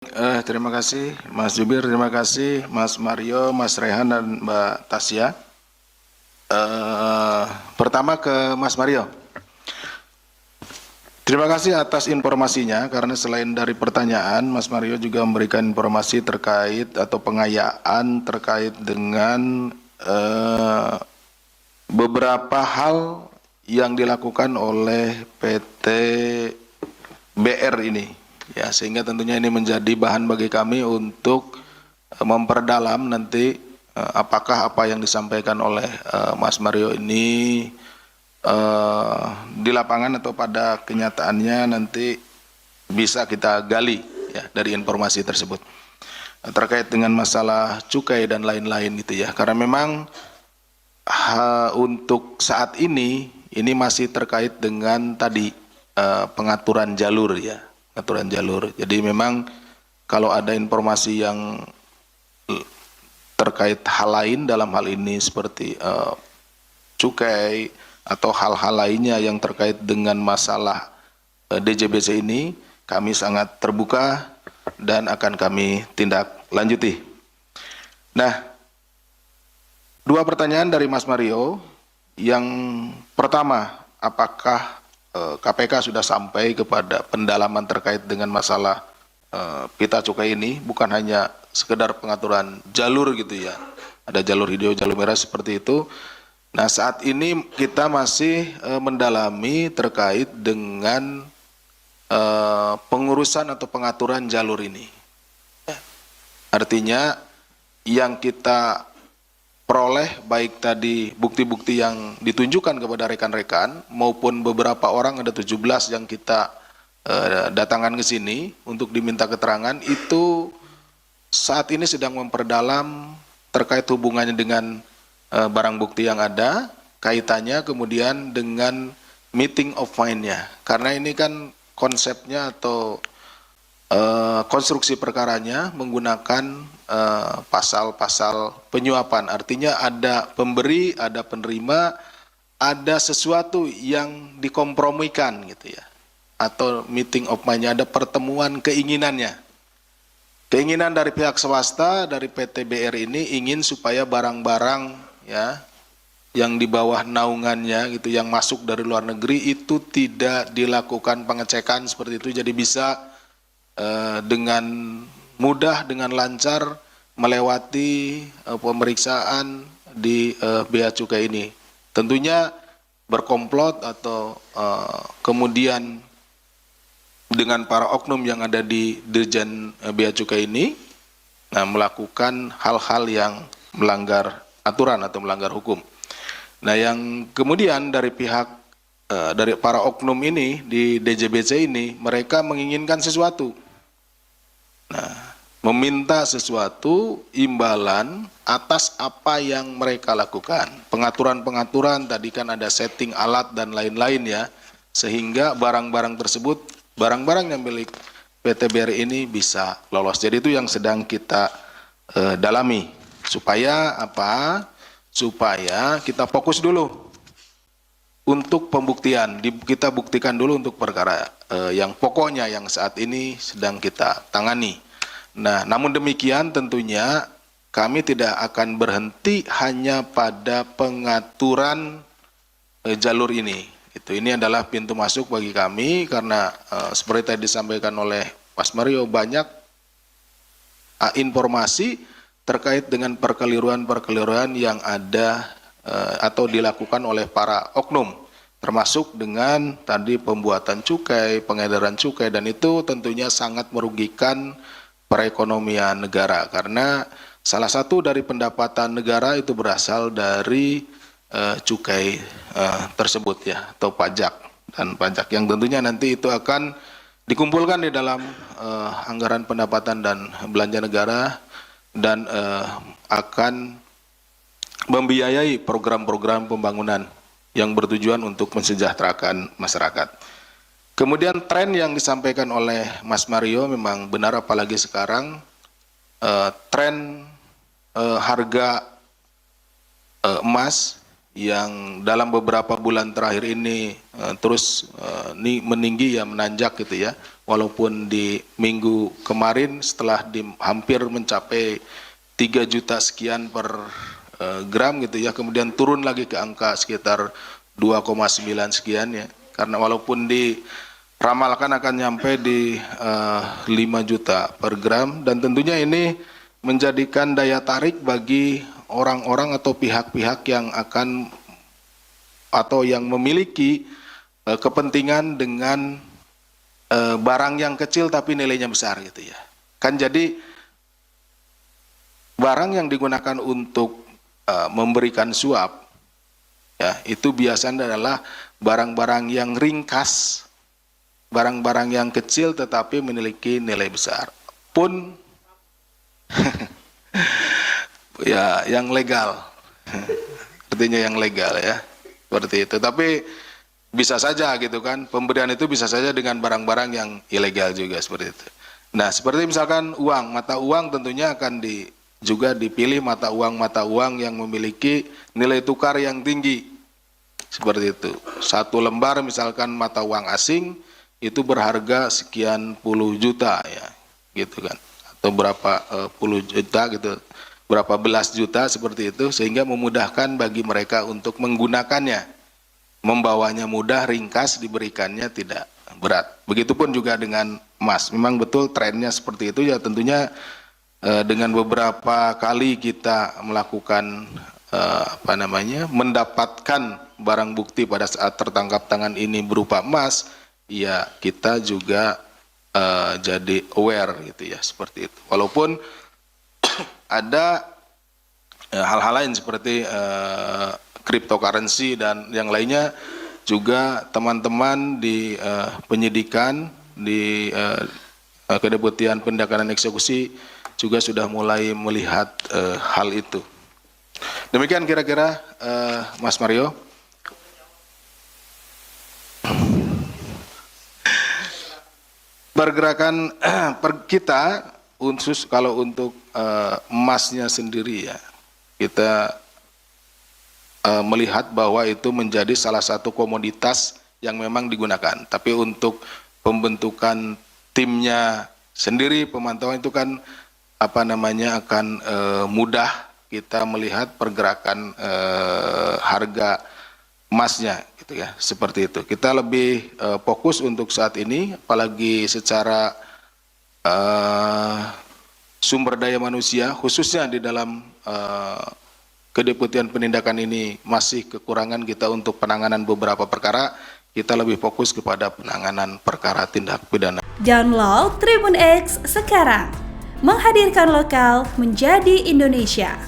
Terima kasih Mas Jubir, terima kasih Mas Mario, Mas Rehan, dan Mbak Tasya. Pertama ke Mas Mario. Terima kasih atas informasinya, karena selain dari pertanyaan, Mas Mario juga memberikan informasi terkait atau pengayaan terkait dengan beberapa hal yang dilakukan oleh PT BR ini. Ya, sehingga tentunya ini menjadi bahan bagi kami untuk memperdalam nanti apakah apa yang disampaikan oleh Mas Mario ini di lapangan atau pada kenyataannya nanti bisa kita gali ya dari informasi tersebut terkait dengan masalah cukai dan lain-lain gitu ya, karena memang untuk saat ini masih terkait dengan tadi pengaturan jalur ya, pengaturan jalur. Jadi memang kalau ada informasi yang terkait hal lain dalam hal ini seperti cukai atau hal-hal lainnya yang terkait dengan masalah DJBC ini, kami sangat terbuka dan akan kami tindak lanjuti. Nah, dua pertanyaan dari Mas Mario. Yang pertama, apakah KPK sudah sampai kepada pendalaman terkait dengan masalah pita cukai ini, bukan hanya sekedar pengaturan jalur gitu ya, ada jalur hijau, jalur merah seperti itu. Nah, saat ini kita masih mendalami terkait dengan pengurusan atau pengaturan jalur ini. Artinya yang kita peroleh baik tadi bukti-bukti yang ditunjukkan kepada rekan-rekan maupun beberapa orang, ada 17 yang kita datangkan ke sini untuk diminta keterangan, itu saat ini sedang memperdalam terkait hubungannya dengan barang bukti yang ada, kaitannya kemudian dengan meeting of mind-nya. Karena ini kan konsepnya atau konstruksi perkaranya menggunakan pasal-pasal penyuapan. Artinya ada pemberi, ada penerima, ada sesuatu yang dikompromikan gitu ya. Atau meeting of mind-nya, ada pertemuan keinginannya. Keinginan dari pihak swasta, dari PT BR ini ingin supaya barang-barang ya yang di bawah naungannya gitu, yang masuk dari luar negeri itu tidak dilakukan pengecekan seperti itu, jadi bisa dengan mudah, dengan lancar melewati pemeriksaan di bea cukai ini. Tentunya berkomplot atau kemudian dengan para oknum yang ada di Dirjen Bea Cukai ini melakukan hal-hal yang melanggar aturan atau melanggar hukum. Nah, yang kemudian dari pihak dari para oknum ini di DJBC ini, mereka menginginkan sesuatu. Nah, meminta sesuatu imbalan atas apa yang mereka lakukan. Pengaturan-pengaturan tadi kan ada setting alat dan lain-lain ya, sehingga barang-barang tersebut, barang-barang yang milik PT BR ini bisa lolos. Jadi itu yang sedang kita dalami. Supaya apa? Supaya kita fokus dulu untuk pembuktian. Kita buktikan dulu untuk perkara yang pokoknya yang saat ini sedang kita tangani. Nah, namun demikian tentunya kami tidak akan berhenti hanya pada pengaturan jalur ini. Ini adalah pintu masuk bagi kami, karena seperti tadi disampaikan oleh Mas Mario, banyak informasi terkait dengan perkeliruan-perkeliruan yang ada atau dilakukan oleh para oknum, termasuk dengan tadi pembuatan cukai, pengedaran cukai, dan itu tentunya sangat merugikan perekonomian negara, karena salah satu dari pendapatan negara itu berasal dari cukai tersebut ya, atau pajak, dan pajak yang tentunya nanti itu akan dikumpulkan di dalam anggaran pendapatan dan belanja negara, dan akan membiayai program-program pembangunan yang bertujuan untuk mensejahterakan masyarakat. Kemudian tren yang disampaikan oleh Mas Mario memang benar, apalagi sekarang tren harga emas yang dalam beberapa bulan terakhir ini terus meninggi ya, menanjak gitu ya, walaupun di minggu kemarin setelah hampir mencapai 3 juta sekian per gram gitu ya, kemudian turun lagi ke angka sekitar 2,9 sekian ya, karena walaupun diramalkan akan nyampe di 5 juta per gram, dan tentunya ini menjadikan daya tarik bagi orang-orang atau pihak-pihak yang akan atau yang memiliki kepentingan dengan barang yang kecil tapi nilainya besar gitu ya. Kan jadi barang yang digunakan untuk memberikan suap ya, itu biasanya adalah barang-barang yang ringkas, barang-barang yang kecil tetapi memiliki nilai besar. Pun ya yang legal. Artinya yang legal ya. Seperti itu. Tapi bisa saja gitu kan, pemberian itu bisa saja dengan barang-barang yang ilegal juga seperti itu. Nah, seperti misalkan uang, mata uang tentunya akan juga dipilih mata uang yang memiliki nilai tukar yang tinggi. Seperti itu. Satu lembar misalkan mata uang asing itu berharga sekian puluh juta ya, gitu kan. Atau berapa puluh juta gitu, berapa belas juta seperti itu, sehingga memudahkan bagi mereka untuk menggunakannya. Membawanya mudah, ringkas, diberikannya tidak berat. Begitupun juga dengan emas. Memang betul trennya seperti itu ya, tentunya dengan beberapa kali kita melakukan mendapatkan barang bukti pada saat tertangkap tangan ini berupa emas, ya kita juga jadi aware gitu ya, seperti itu. Walaupun ada hal-hal lain seperti cryptocurrency dan yang lainnya, juga teman-teman di penyidikan di Kedeputian Penindakan dan Eksekusi juga sudah mulai melihat hal itu. Demikian kira-kira Mas Mario. Pergerakan kita khusus kalau untuk emasnya sendiri ya, kita melihat bahwa itu menjadi salah satu komoditas yang memang digunakan. Tapi untuk pembentukan timnya sendiri, pemantauan itu kan akan mudah kita melihat pergerakan harga emasnya gitu ya, seperti itu. Kita lebih fokus untuk saat ini, apalagi secara sumber daya manusia khususnya di dalam Kedeputian Penindakan ini masih kekurangan kita untuk penanganan beberapa perkara. Kita lebih fokus kepada penanganan perkara tindak pidana. Download Tribun X sekarang, menghadirkan lokal menjadi Indonesia.